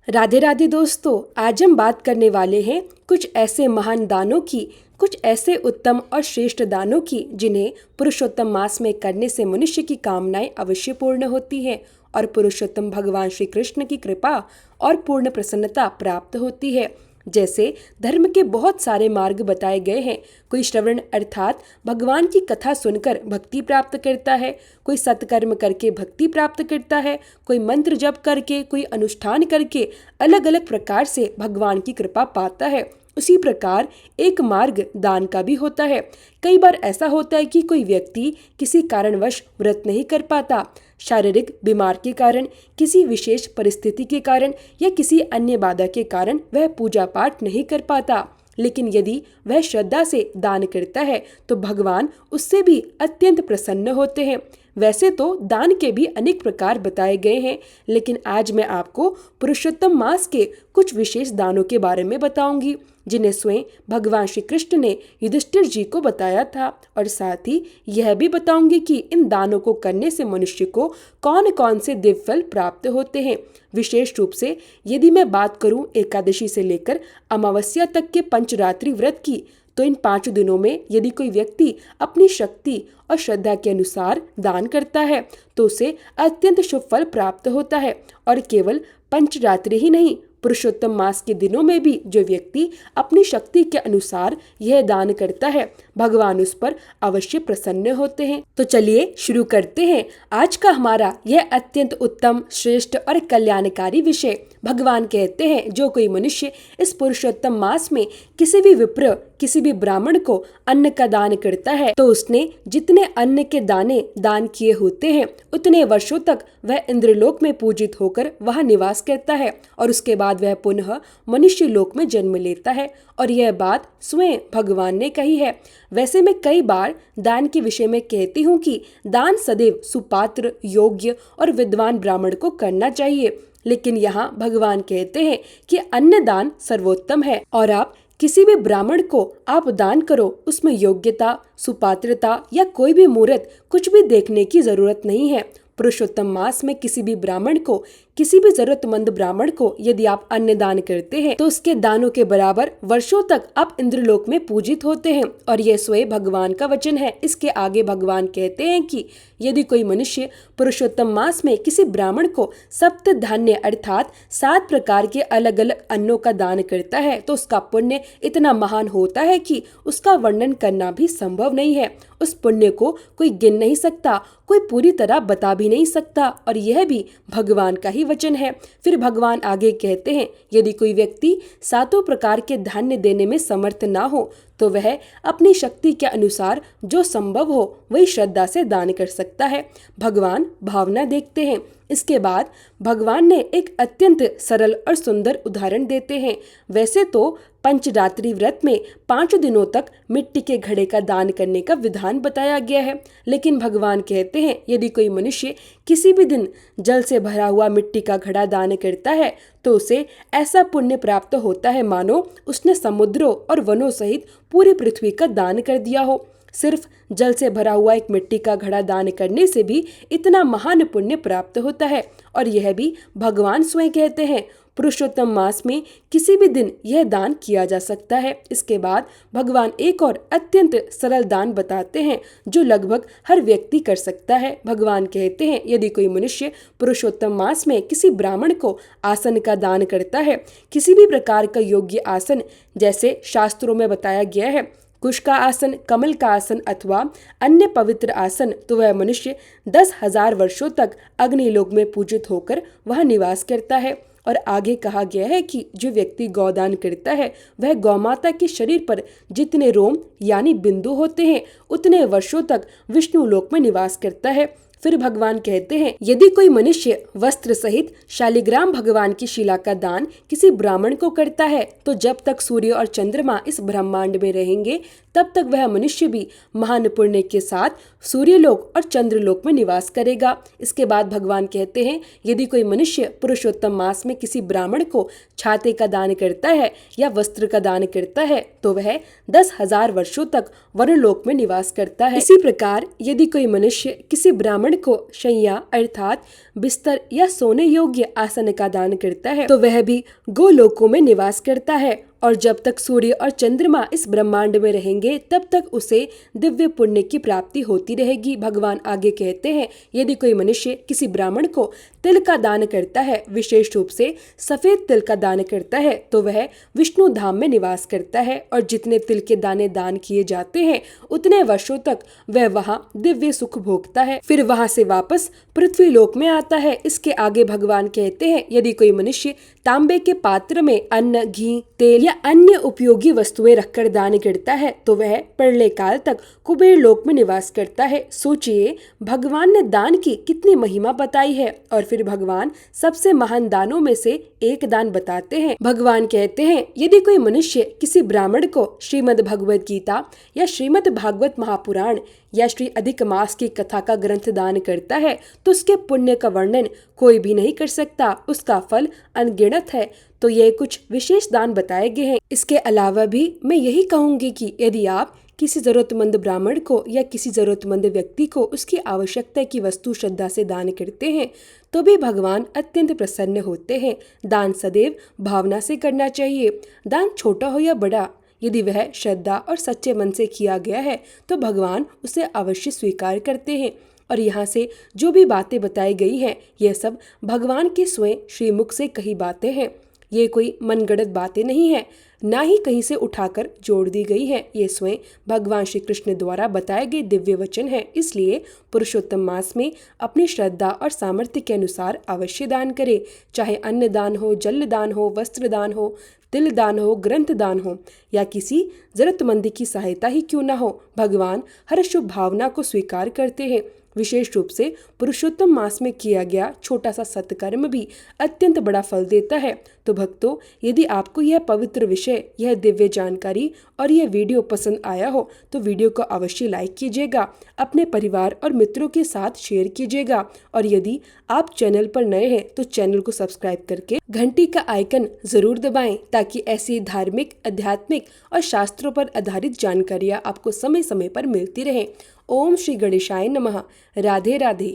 राधे राधे दोस्तों, आज हम बात करने वाले हैं कुछ ऐसे महान दानों की, कुछ ऐसे उत्तम और श्रेष्ठ दानों की जिन्हें पुरुषोत्तम मास में करने से मनुष्य की कामनाएं अवश्य पूर्ण होती हैं और पुरुषोत्तम भगवान श्री कृष्ण की कृपा और पूर्ण प्रसन्नता प्राप्त होती है। जैसे धर्म के बहुत सारे मार्ग बताए गए हैं। कोई श्रवण अर्थात भगवान की कथा सुनकर भक्ति प्राप्त करता है, कोई सत्कर्म करके भक्ति प्राप्त करता है, कोई मंत्र जप करके, कोई अनुष्ठान करके अलग अलग प्रकार से भगवान की कृपा पाता है। उसी प्रकार एक मार्ग दान का भी होता है। कई बार ऐसा होता है कि कोई व्यक्ति किसी कारणवश व्रत नहीं कर पाता, शारीरिक बीमार के कारण, किसी विशेष परिस्थिति के कारण या किसी अन्य बाधा के कारण वह पूजा पाठ नहीं कर पाता, लेकिन यदि वह श्रद्धा से दान करता है तो भगवान उससे भी अत्यंत प्रसन्न होते हैं। वैसे तो दान के भी अनेक प्रकार बताए गए हैं, लेकिन आज मैं आपको पुरुषोत्तम मास के कुछ विशेष दानों के बारे में बताऊंगी जिन्हें स्वयं भगवान श्री कृष्ण ने युधिष्ठिर जी को बताया था, और साथ ही यह भी बताऊंगी कि इन दानों को करने से मनुष्य को कौन कौन से दिव्य फल प्राप्त होते हैं। विशेष रूप से यदि मैं बात करूं एकादशी से लेकर अमावस्या तक के पंचरात्रि व्रत की, तो इन 5 दिनों में यदि कोई व्यक्ति अपनी शक्ति और श्रद्धा के अनुसार दान करता है तो उसे अत्यंत शुभ फल प्राप्त होता है। और केवल पंचरात्रि ही नहीं, पुरुषोत्तम मास के दिनों में भी जो व्यक्ति अपनी शक्ति के अनुसार यह दान करता है, भगवान उस पर अवश्य प्रसन्न होते हैं। तो चलिए शुरू करते हैं आज का हमारा यह अत्यंत उत्तम, श्रेष्ठ और कल्याणकारी विषय। भगवान कहते हैं जो कोई मनुष्य इस पुरुषोत्तम मास में किसी भी विप्र, किसी भी ब्राह्मण को अन्न का दान करता है तो उसने जितने अन्न के दाने दान किए होते हैं उतने वर्षों तक वह इंद्रलोक में पूजित होकर वहां निवास करता है और उसके बाद वह पुनः मनुष्य लोक में जन्म लेता है। और यह बात स्वयं भगवान ने कही है। वैसे मैं कई बार दान के विषय में कहती हूँ कि दान सदैव सुपात्र, योग्य और विद्वान ब्राह्मण को करना चाहिए, लेकिन यहाँ भगवान कहते हैं कि अन्न दान सर्वोत्तम है और आप किसी भी ब्राह्मण को आप दान करो, उसमें योग्यता, सुपात्रता या कोई भी मूर्त कुछ भी देखने की जरूरत नहीं है। पुरुषोत्तम मास में किसी भी ब्राह्मण को, किसी भी जरूरतमंद ब्राह्मण को यदि आप अन्न दान करते हैं तो उसके दानों के बराबर वर्षों तक आप इंद्रलोक में पूजित होते हैं, और यह स्वयं भगवान का वचन है। इसके आगे भगवान कहते हैं कि यदि कोई मनुष्य पुरुषोत्तम मास में किसी ब्राह्मण को सप्त धान्य अर्थात 7 प्रकार के अलग अलग अन्नों का दान करता है तो उसका पुण्य इतना महान होता है कि उसका वर्णन करना भी संभव नहीं है। उस पुण्य को कोई गिन नहीं सकता, कोई पूरी तरह बता भी नहीं सकता, और यह भी भगवान का ही वचन है। फिर भगवान आगे कहते हैं यदि कोई व्यक्ति 7 प्रकार के धान्य देने में समर्थ ना हो तो वह अपनी शक्ति के अनुसार जो संभव हो वही श्रद्धा से दान कर सकता है। भगवान भावना देखते हैं। इसके बाद भगवान ने एक अत्यंत सरल और सुंदर उदाहरण देते हैं। वैसे तो पंचरात्रि व्रत में 5 दिनों तक मिट्टी के घड़े का दान करने का विधान बताया गया है, लेकिन भगवान कहते हैं यदि कोई मनुष्य किसी भी दिन जल से भरा हुआ मिट्टी का घड़ा दान करता है तो उसे ऐसा पुण्य प्राप्त होता है मानो उसने समुद्रों और वनों सहित पूरी पृथ्वी का दान कर दिया हो। सिर्फ जल से भरा हुआ एक मिट्टी का घड़ा दान करने से भी इतना महान पुण्य प्राप्त होता है, और यह भी भगवान स्वयं कहते हैं पुरुषोत्तम मास में किसी भी दिन यह दान किया जा सकता है। इसके बाद भगवान एक और अत्यंत सरल दान बताते हैं जो लगभग हर व्यक्ति कर सकता है। भगवान कहते हैं यदि कोई मनुष्य पुरुषोत्तम मास में किसी ब्राह्मण को आसन का दान करता है, किसी भी प्रकार का योग्य आसन, जैसे शास्त्रों में बताया गया है कुश का आसन, कमल का आसन अथवा अन्य पवित्र आसन, तो वह मनुष्य 10,000 वर्षों तक अग्निलोक में पूजित होकर वह निवास करता है। और आगे कहा गया है कि जो व्यक्ति गौदान करता है वह गौमाता के शरीर पर जितने रोम यानी बिंदु होते हैं उतने वर्षों तक विष्णु लोक में निवास करता है। फिर भगवान कहते हैं यदि कोई मनुष्य वस्त्र सहित शालिग्राम भगवान की शिला का दान किसी ब्राह्मण को करता है तो जब तक सूर्य और चंद्रमा इस ब्रह्मांड में रहेंगे तब तक वह मनुष्य भी महान पुण्य के साथ सूर्यलोक और चंद्रलोक में निवास करेगा। इसके बाद भगवान कहते हैं यदि कोई मनुष्य पुरुषोत्तम मास में किसी ब्राह्मण को छाते का दान करता है या वस्त्र का दान करता है तो वह 10,000 वर्षों तक वनलोक में निवास करता है। इसी प्रकार यदि कोई मनुष्य किसी ब्राह्मण ब्राह्मण को शैया अर्थात बिस्तर या सोने योग्य आसन का दान करता है तो वह भी गोलोकों में निवास करता है और जब तक सूर्य और चंद्रमा इस ब्रह्मांड में रहेंगे तब तक उसे दिव्य पुण्य की प्राप्ति होती रहेगी। भगवान आगे कहते हैं, यदि कोई मनुष्य किसी ब्राह्मण को तिल का दान करता है, विशेष रूप से सफेद तिल का दान करता है, तो वह विष्णु धाम में निवास करता है और जितने तिल के दाने दान किए जाते हैं उतने वर्षों तक वह वहाँ दिव्य सुख भोगता है, फिर वहाँ से वापस पृथ्वी लोक में आता है। इसके आगे भगवान कहते हैं, यदि कोई मनुष्य तांबे के पात्र में अन्न, घी, तेल या अन्य उपयोगी वस्तुएं रखकर दान करता है तो वह प्रलय काल तक कुबेर लोक में निवास करता है। सोचिए, भगवान ने दान की कितनी महिमा बताई है और फिर भगवान सबसे महान दानों में से एक दान बताते हैं। भगवान कहते हैं, यदि कोई मनुष्य किसी ब्राह्मण को श्रीमद् भगवद गीता या श्रीमद् भागवत महापुराण या श्री अधिक मास की कथा का ग्रंथ दान करता है तो उसके पुण्य का वर्णन कोई भी नहीं कर सकता, उसका फल अनगिनत है। तो ये कुछ विशेष दान बताए गए हैं। इसके अलावा भी मैं यही कहूंगी कि यदि आप किसी जरूरतमंद ब्राह्मण को या किसी जरूरतमंद व्यक्ति को उसकी आवश्यकता की वस्तु श्रद्धा से दान करते हैं तो भी भगवान अत्यंत प्रसन्न होते हैं। दान सदैव भावना से करना चाहिए। दान छोटा हो या बड़ा, यदि वह श्रद्धा और सच्चे मन से किया गया है तो भगवान उसे अवश्य स्वीकार करते हैं। और यहाँ से जो भी बातें बताई गई हैं यह सब भगवान के स्वयं श्रीमुख से कही बातें हैं। ये कोई मनगढ़ंत बातें नहीं है, ना ही कहीं से उठाकर जोड़ दी गई है। ये स्वयं भगवान श्री कृष्ण द्वारा बताए गए दिव्य वचन है। इसलिए पुरुषोत्तम मास में अपनी श्रद्धा और सामर्थ्य के अनुसार अवश्य दान करें, चाहे अन्न दान हो, जल दान हो, वस्त्र दान हो, तिल दान हो, ग्रंथ दान हो या किसी जरूरतमंद की सहायता ही क्यों ना हो। भगवान हर शुभ भावना को स्वीकार करते हैं। विशेष रूप से पुरुषोत्तम मास में किया गया छोटा सा सत्कर्म भी अत्यंत बड़ा फल देता है। तो भक्तों, यदि आपको यह पवित्र विषय, यह दिव्य जानकारी और यह वीडियो पसंद आया हो तो वीडियो को अवश्य लाइक कीजिएगा, अपने परिवार और मित्रों के साथ शेयर कीजिएगा और यदि आप चैनल पर नए हैं तो चैनल को सब्सक्राइब करके घंटी का आइकन जरूर दबाएं ताकि ऐसी धार्मिक, आध्यात्मिक और शास्त्रों पर आधारित जानकारियाँ आपको समय समय पर मिलती रहे। ओम श्री गणेशाय नमः। राधे राधे।